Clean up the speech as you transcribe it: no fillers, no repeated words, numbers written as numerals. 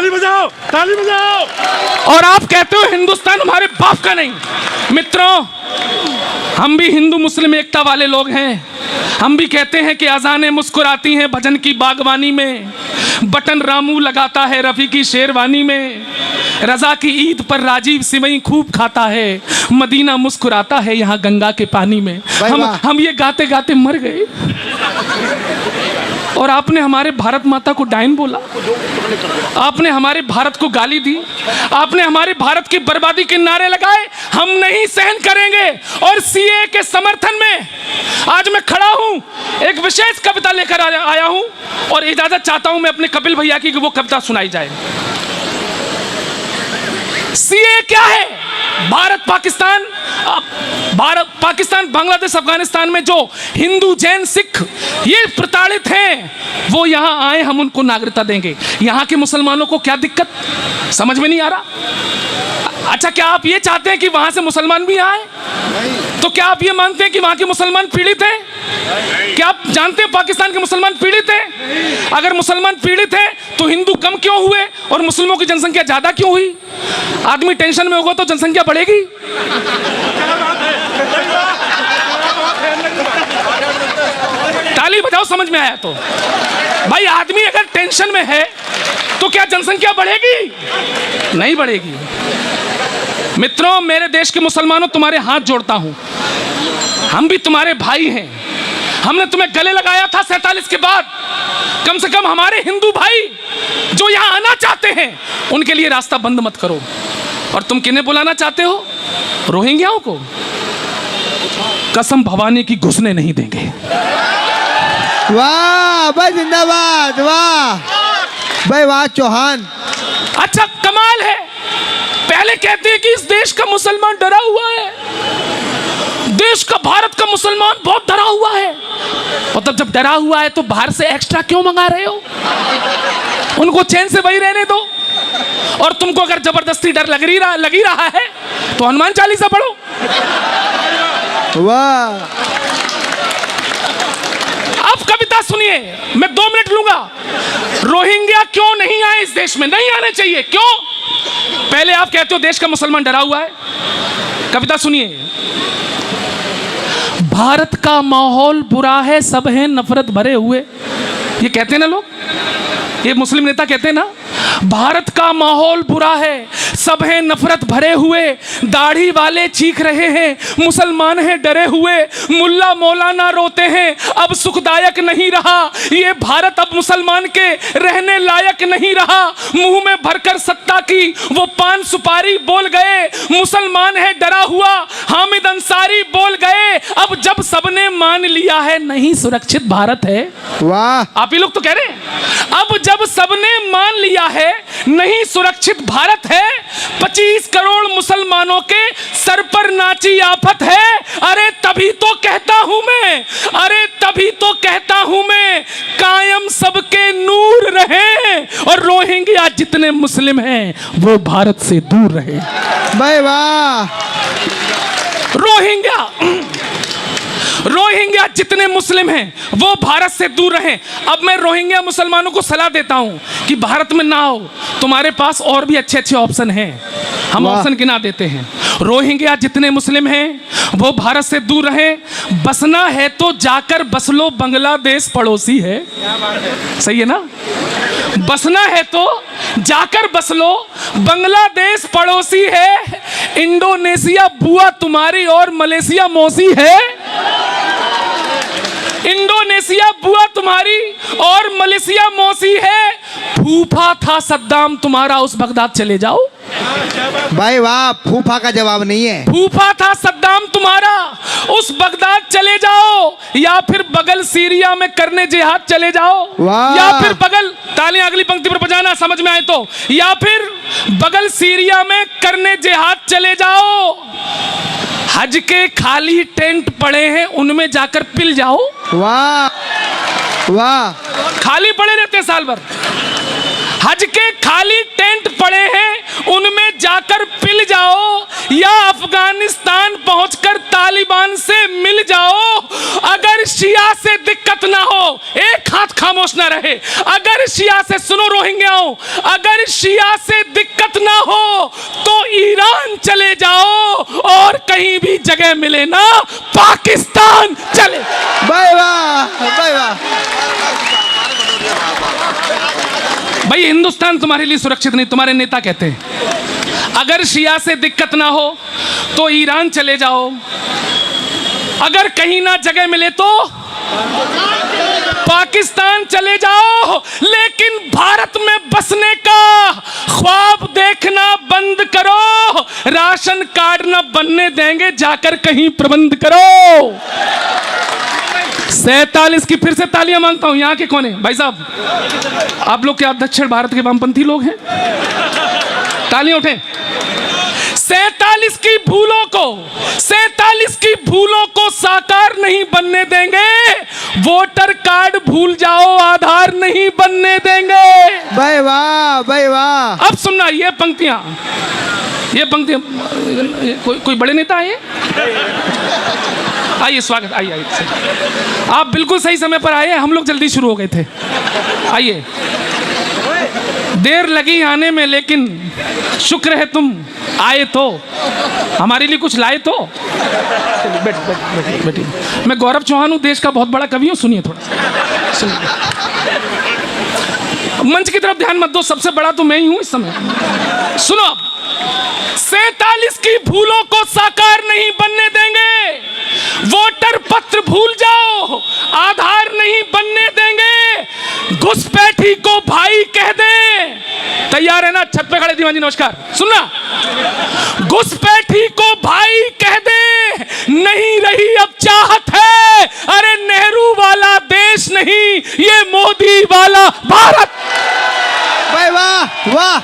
ताली बजाओ, ताली बजाओ। और आप कहते हो हिंदुस्तान हमारे बाप का नहीं। मित्रों, हम भी हिंदू मुस्लिम एकता वाले लोग हैं। हम भी कहते हैं कि अजानें मुस्कुराती हैं भजन की बागवानी में, बटन रामू लगाता है रफ़ी की शेरवानी में, रजा की ईद पर राजीव सिवई खूब खाता है, मदीना मुस्कुराता है यहाँ गंगा के पानी में। हम ये गाते गाते मर गए और आपने हमारे भारत माता को डायन बोला, आपने हमारे भारत को गाली दी, आपने हमारे भारत की बर्बादी के नारे लगाए। हम नहीं सहन करेंगे। और सीए के समर्थन में आज मैं खड़ा हूं, एक विशेष कविता लेकर आया हूं और इजाजत चाहता हूं मैं अपने कपिल भैया की कि वो कविता सुनाई जाए। सीए क्या है? भारत पाकिस्तान बांग्लादेश अफगानिस्तान में जो हिंदू जैन सिख ये प्रताड़ित हैं, वो यहां आए, हम उनको नागरिकता देंगे। यहां के मुसलमानों को क्या दिक्कत समझ में नहीं आ रहा? अच्छा, क्या आप ये चाहते हैं कि वहां से मुसलमान भी आए? तो क्या आप ये मानते हैं कि वहां के मुसलमान पीड़ित हैं? क्या आप जानते हैं पाकिस्तान के मुसलमान पीड़ित हैं? अगर मुसलमान पीड़ित हैं तो हिंदू कम क्यों हुए और मुस्लिमों की जनसंख्या ज्यादा क्यों हुई? आदमी टेंशन में होगा तो जनसंख्या बढ़ेगी। ताली बजाओ, समझ में आया तो। भाई, आदमी अगर टेंशन में है तो क्या जनसंख्या बढ़ेगी? नहीं बढ़ेगी। मित्रों, मेरे देश के मुसलमानों, तुम्हारे हाथ जोड़ता हूं, हम भी तुम्हारे भाई हैं। हमने तुम्हें गले लगाया था 47 के बाद। कम से कम हमारे हिंदू भाई जो यहां आना चाहते हैं उनके लिए रास्ता बंद मत करो। और तुम किन्हें बुलाना चाहते हो? रोहिंग्याओं को? कसम भवानी की घुसने नहीं देंगे। वाह भाई, जिंदाबाद, वाह भाई, वाह चौहान। अच्छा, कमाल है। पहले कहते हैं कि इस देश का मुसलमान डरा हुआ है, देश का भारत का मुसलमान बहुत डरा हुआ है। मतलब जब डरा हुआ है तो बाहर से एक्स्ट्रा क्यों मंगा रहे हो? उनको चैन से वही रहने दो। और तुमको अगर जबरदस्ती डर लगी रहा है तो हनुमान चालीसा पढ़ो। वाह। अब कविता सुनिए, मैं 2 मिनट लूंगा। रोहिंग्या क्यों नहीं आए इस देश में? नहीं आने चाहिए। क्यों? पहले आप कहते हो देश का मुसलमान डरा हुआ है। कविता सुनिए। भारत का माहौल बुरा है, सब हैं नफरत भरे हुए। ये कहते हैं ना लोग, ये मुस्लिम नेता कहते हैं ना, भारत का माहौल बुरा है, सब हैं नफरत भरे हुए, दाढ़ी वाले चीख रहे हैं, मुसलमान हैं डरे हुए, मुल्ला मौलाना रोते हैं, अब सुखदायक नहीं रहा ये भारत, अब मुसलमान के रहने लायक नहीं रहा। मुंह में भरकर सत्ता की वो पान सुपारी बोल गए, मुसलमान है डरा हुआ, हामिद अंसारी बोल गए, अब जब सबने मान लिया है नहीं सुरक्षित भारत है। वाह। आप ही लोग तो कह रहे हैं, अब जब सबने मान लिया है नहीं सुरक्षित भारत है, 25 करोड़ मुसलमानों के सर पर नाची आफत है। अरे तभी तो कहता हूं मैं, अरे तभी तो कहता हूं मैं, कायम सबके नूर रहे और रोहिंग्या जितने मुस्लिम हैं वो भारत से दूर रहे। भाई वाह। रोहिंग्या जितने मुस्लिम हैं वो भारत से दूर रहें। अब मैं रोहिंग्या मुसलमानों को सलाह देता हूं कि भारत में ना आओ, तुम्हारे पास और भी अच्छे अच्छे ऑप्शन हैं, हम ऑप्शन गिना देते हैं। रोहिंग्या जितने मुस्लिम हैं वो भारत से दूर रहें। बसना है तो जाकर बस लो, बांग्लादेश पड़ोसी है। सही है ना? बसना है तो जाकर बस लो, बांग्लादेश पड़ोसी है। इंडोनेशिया बुआ तुम्हारी और मलेशिया मौसी है। इंडोनेशिया बुआ तुम्हारी और मलेशिया मौसी है। फूफा था सद्दाम तुम्हारा, उस बगदाद चले जाओ। भाई वाह, फूफा का जवाब नहीं है। फूफा था सद्दाम तुम्हारा, उस बगदाद चले जाओ, या फिर बगल सीरिया में करने जिहाद चले जाओ। या फिर बगल, तालियां अगली पंक्ति पर बजाना समझ में आए तो, या फिर बगल सीरिया में करने जिहाद चले जाओ। हज के खाली टेंट पड़े हैं उनमें जाकर पिल जाओ। वाह वाह। खाली पड़े रहते हैं साल भर, हज के खाली टेंट पड़े हैं उनमें जाकर पिल जाओ, या अफगानिस्तान पहुंचकर तालिबान से मिल जाओ। अगर शिया से दिक्कत ना हो, एक हाथ खामोश ना रहे, अगर शिया से, सुनो रोहिंग्याओं, अगर शिया से दिक्कत ना हो तो ईरान चले जाओ, और कहीं भी जगह मिले ना पाकिस्तान चले। भाई वाह, भाई वाह। भाई हिंदुस्तान तुम्हारे लिए सुरक्षित नहीं, तुम्हारे नेता कहते हैं अगर शिया से दिक्कत ना हो तो ईरान चले जाओ, अगर कहीं ना जगह मिले तो पाकिस्तान चले जाओ। लेकिन भारत में बसने का ख्वाब देखना बंद करो, राशन कार्ड न बनने देंगे, जाकर कहीं प्रबंध करो। 47 की फिर से तालियां मांगता हूं। यहां के कौन है भाई साहब? आप लोग क्या दक्षिण भारत के वामपंथी लोग हैं? तालियां उठें। 47 की भूलों को साकार नहीं बनने देंगे, वोटर कार्ड भूल जाओ, आधार नहीं बनने देंगे। भाई वाह, भाई वाह। अब सुनना ये पंक्तियां, कोई बड़े नेता आए? आइए, स्वागत, आइए। आप बिल्कुल सही समय पर आए, हम लोग जल्दी शुरू हो गए थे। आइए, देर लगी आने में, लेकिन शुक्र है तुम आए तो, हमारे लिए कुछ लाए तो। बैठिए। मैं गौरव चौहान हूं, देश का बहुत बड़ा कवि हूं, सुनिए थोड़ा, सुनिए। मंच की तरफ ध्यान मत दो, सबसे बड़ा तो मैं ही हूं इस समय। सुनो, 47 की भूलों को साकार नहीं बनने देंगे, वोटर पत्र भूल जाओ, आधार नहीं बनने देंगे, घुसपैठी को भाई कह दें। तैयार है ना? छत पे खड़े दीवान जी, नमस्कार। सुनना, घुसपैठी को भाई कह दे, नहीं रही अब चाहत है, अरे नेहरू वाला देश नहीं, ये मोदी वाला भारत। भाई वाह, वाह।